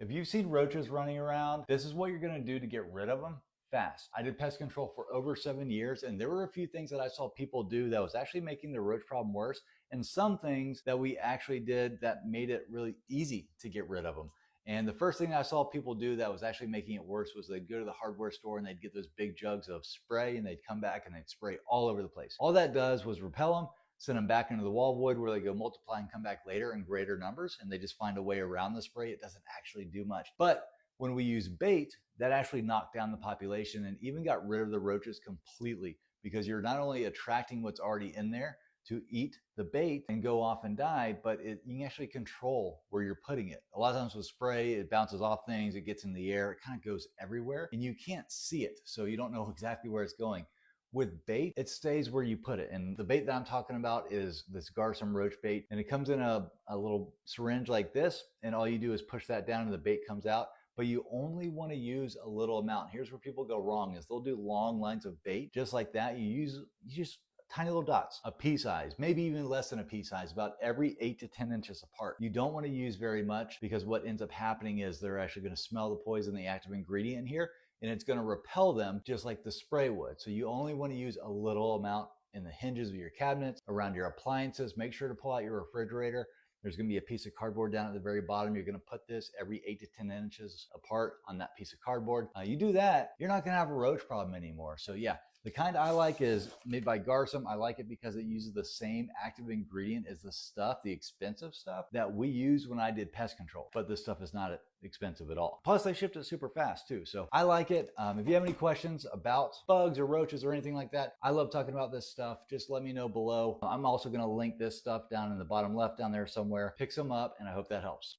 If you've seen roaches running around, this is what you're gonna do to get rid of them fast. I did pest control for over 7 years, and there were a few things that I saw people do that was actually making the roach problem worse, and some things that we actually did that made it really easy to get rid of them. And the first thing I saw people do that was actually making it worse was they'd go to the hardware store and they'd get those big jugs of spray and they'd come back and they'd spray all over the place. All that does was repel them, send them back into the wallwood where they go multiply and come back later in greater numbers, and they just find a way around the spray. It doesn't actually do much. But when we use bait, that actually knocked down the population and even got rid of the roaches completely, because you're not only attracting what's already in there to eat the bait and go off and die, but you can actually control where you're putting it. A lot of times with spray, it bounces off things, it gets in the air, it kind of goes everywhere and you can't see it. So you don't know exactly where it's going. With bait, it stays where you put it. And the bait that I'm talking about is this Garsum roach bait. And it comes in a little syringe like this. And all you do is push that down and the bait comes out. But you only want to use a little amount. Here's where people go wrong is they'll do long lines of bait just like that. You just tiny little dots, a pea size, maybe even less than a pea size, about every 8 to 10 inches apart. You don't want to use very much because what ends up happening is they're actually going to smell the poison, the active ingredient in here, and it's going to repel them just like the spray would. So you only want to use a little amount in the hinges of your cabinets, around your appliances. Make sure to pull out your refrigerator. There's going to be a piece of cardboard down at the very bottom. You're going to put this every 8 to 10 inches apart on that piece of cardboard. You do that, you're not going to have a roach problem anymore. So yeah, the kind I like is made by Garsum. I like it because it uses the same active ingredient as the stuff, the expensive stuff that we use when I did pest control. But this stuff is not expensive at all. Plus they shipped it super fast too. So I like it. If you have any questions about bugs or roaches or anything like that, I love talking about this stuff. Just let me know below. I'm also going to link this stuff down in the bottom left down there somewhere. Pick some up and I hope that helps.